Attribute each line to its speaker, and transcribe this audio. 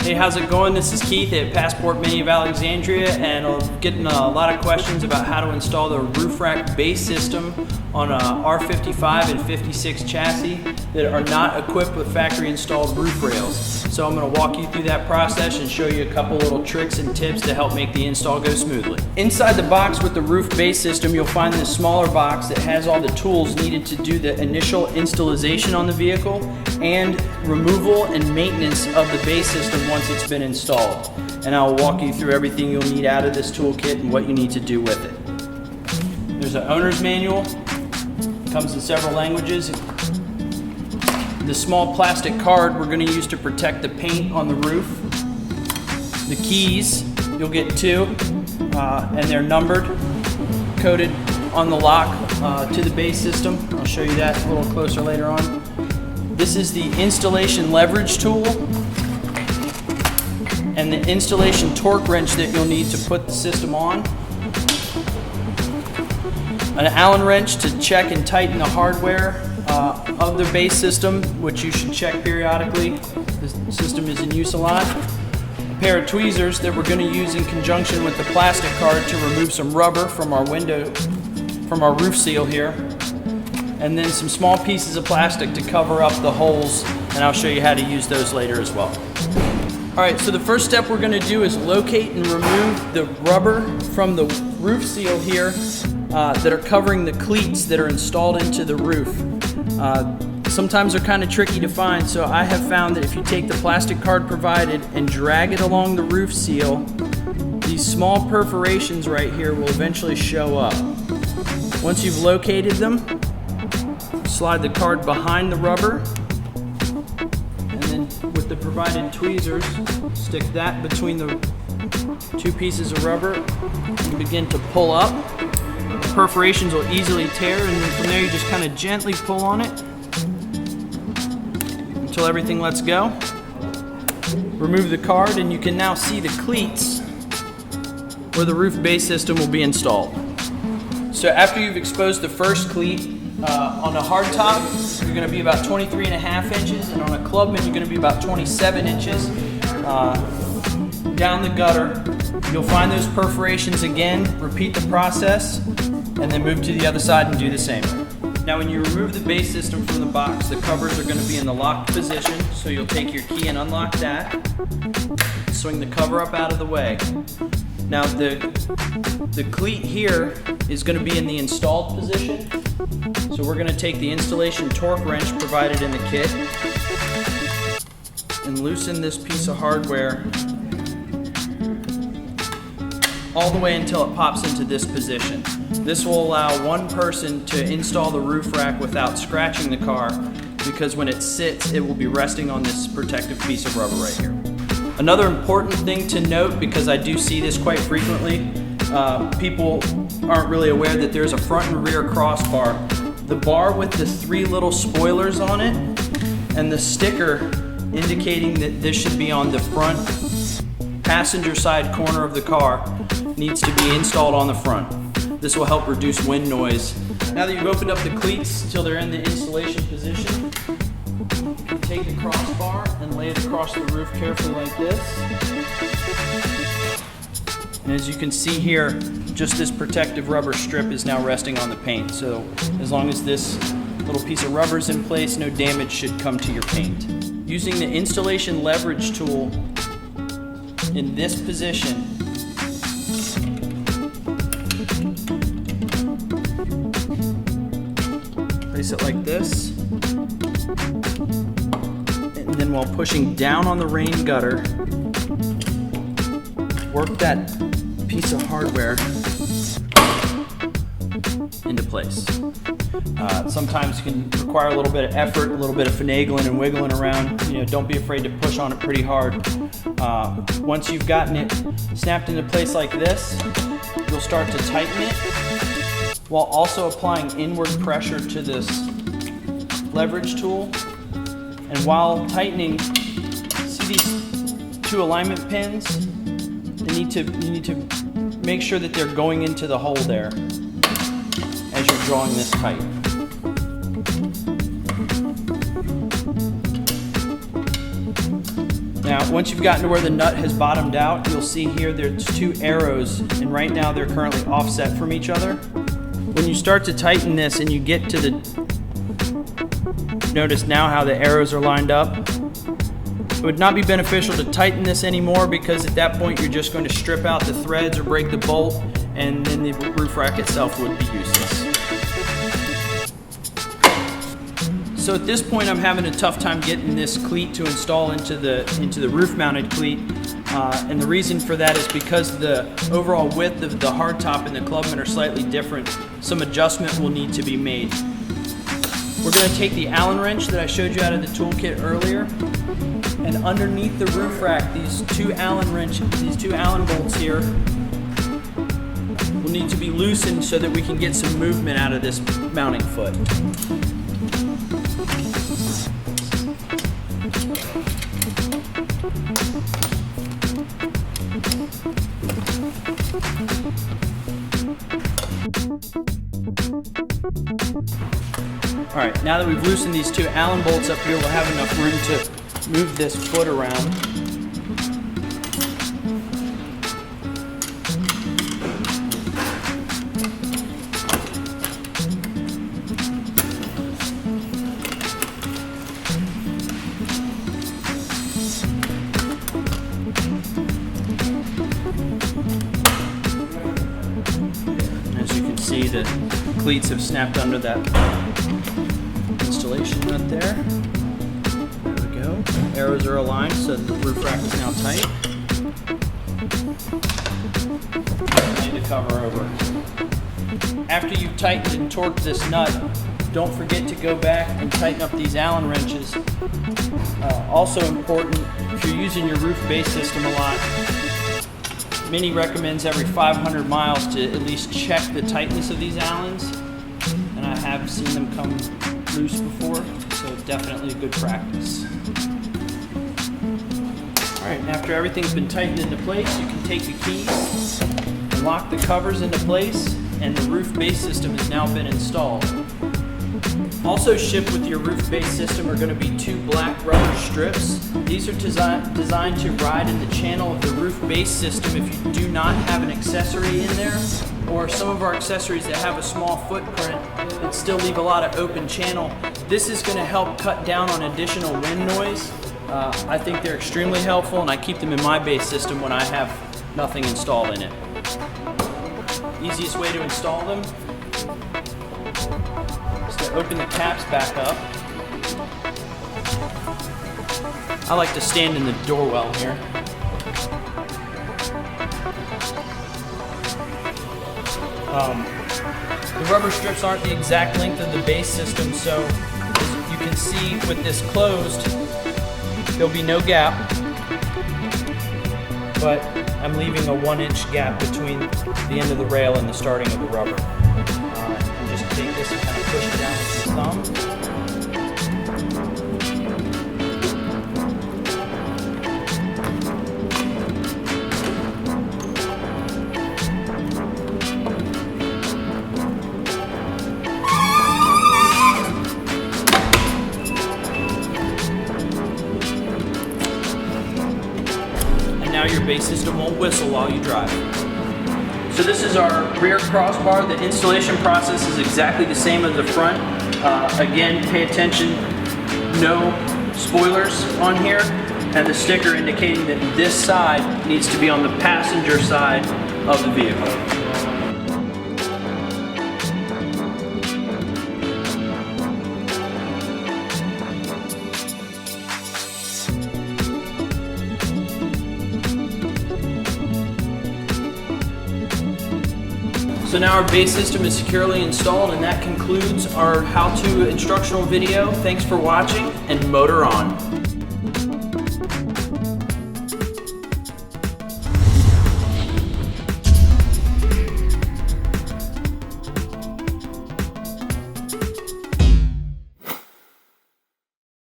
Speaker 1: Hey, how's it going? This is Keith at Passport Mini of Alexandria, and I'm getting a lot of questions about how to install the roof rack base system on a R55 and 56 chassis that are not equipped with factory installed roof rails. So I'm going to walk you through that process and show you a couple little tricks and tips to help make the install go smoothly. Inside the box with the roof base system, you'll find this smaller box that has all the tools needed to do the initial installation on the vehicle and removal and maintenance of the base system once it's been installed. And I'll walk you through everything you'll need out of this toolkit and what you need to do with it. There's an owner's manual. It comes in several languages. The small plastic card we're going to use to protect the paint on the roof. The keys, you'll get two, and they're numbered, coded on the lock to the base system. I'll show you that a little closer later on. This is the installation leverage tool and the installation torque wrench that you'll need to put the system on. An Allen wrench to check and tighten the hardware of the base system, which you should check periodically. The system is in use a lot. A pair of tweezers that we're going to use in conjunction with the plastic card to remove some rubber from our roof seal here. And then some small pieces of plastic to cover up the holes, and I'll show you how to use those later as well. Alright, so the first step we're going to do is locate and remove the rubber from the roof seal here that are covering the cleats that are installed into the roof. Sometimes they're kind of tricky to find, so I have found that if you take the plastic card provided and drag it along the roof seal, these small perforations right here will eventually show up. Once you've located them, slide the card behind the rubber, and then with the provided tweezers, stick that between the two pieces of rubber and begin to pull up. The perforations will easily tear, and then from there you just kind of gently pull on it until everything lets go. Remove the card, and you can now see the cleats where the roof base system will be installed. So after you've exposed the first cleat, on a hard top, you're going to be about 23.5 inches, and on a clubman, you're going to be about 27 inches. Down the gutter, you'll find those perforations again, repeat the process, and then move to the other side and do the same. Now when you remove the base system from the box, the covers are going to be in the locked position, so you'll take your key and unlock that, swing the cover up out of the way. Now the cleat here is going to be in the installed position, so we're going to take the installation torque wrench provided in the kit and loosen this piece of hardware all the way until it pops into this position. This will allow one person to install the roof rack without scratching the car, because when it sits, it will be resting on this protective piece of rubber right here. Another important thing to note, because I do see this quite frequently, people aren't really aware that there's a front and rear crossbar. The bar with the three little spoilers on it and the sticker indicating that this should be on the front passenger side corner of the car needs to be installed on the front. This will help reduce wind noise. Now that you've opened up the cleats till they're in the installation position, you can take the crossbar and lay it across the roof carefully like this. And as you can see here, just this protective rubber strip is now resting on the paint. So as long as this little piece of rubber is in place, no damage should come to your paint. Using the installation leverage tool in this position, place it like this, and then while pushing down on the rain gutter, work that piece of hardware into place. Sometimes it can require a little bit of effort, a little bit of finagling and wiggling around. Don't be afraid to push on it pretty hard. Once you've gotten it snapped into place like this, you'll start to tighten it while also applying inward pressure to this leverage tool. And while tightening, see these two alignment pins? You need to make sure that they're going into the hole there as you're drawing this tight. Now once you've gotten to where the nut has bottomed out, you'll see here there's two arrows, and right now they're currently offset from each other. When you start to tighten this and you get to the, notice now how the arrows are lined up. It would not be beneficial to tighten this anymore, because at that point you're just going to strip out the threads or break the bolt, and then the roof rack itself would be useless. So at this point I'm having a tough time getting this cleat to install into the roof mounted cleat, and the reason for that is because the overall width of the hardtop and the clubman are slightly different. Some adjustment will need to be made. We're going to take the Allen wrench that I showed you out of the toolkit earlier, and underneath the roof rack, these two Allen bolts here will need to be loosened so that we can get some movement out of this mounting foot. All right, now that we've loosened these two Allen bolts up here, we'll have enough room to move this foot around. As you can see, the cleats have snapped under that installation nut there. There we go. Arrows are aligned so the roof rack is now tight. Need to cover over. After you've tightened and torqued this nut, don't forget to go back and tighten up these Allen wrenches. Also important, if you're using your roof base system a lot, Mini recommends every 500 miles to at least check the tightness of these Allens, and I have seen them come loose before, so definitely a good practice. Alright, after everything's been tightened into place, you can take the keys and lock the covers into place, and the roof base system has now been installed. Also shipped with your roof base system are going to be two black rubber strips. These are designed to ride in the channel of the roof base system if you do not have an accessory in there, or some of our accessories that have a small footprint that still leave a lot of open channel. This is going to help cut down on additional wind noise. I think they're extremely helpful, and I keep them in my base system when I have nothing installed in it. Easiest way to install them is to open the caps back up. I like to stand in the door well here. The rubber strips aren't the exact length of the base system, so as you can see with this closed, there'll be no gap, but I'm leaving a 1-inch gap between the end of the rail and the starting of the rubber. And just take this and kind of push it down with your thumb. Now your base system won't whistle while you drive. So this is our rear crossbar. The installation process is exactly the same as the front. Again, pay attention, no spoilers on here, and the sticker indicating that this side needs to be on the passenger side of the vehicle. So now our base system is securely installed, and that concludes our how-to instructional video. Thanks for watching, and motor on.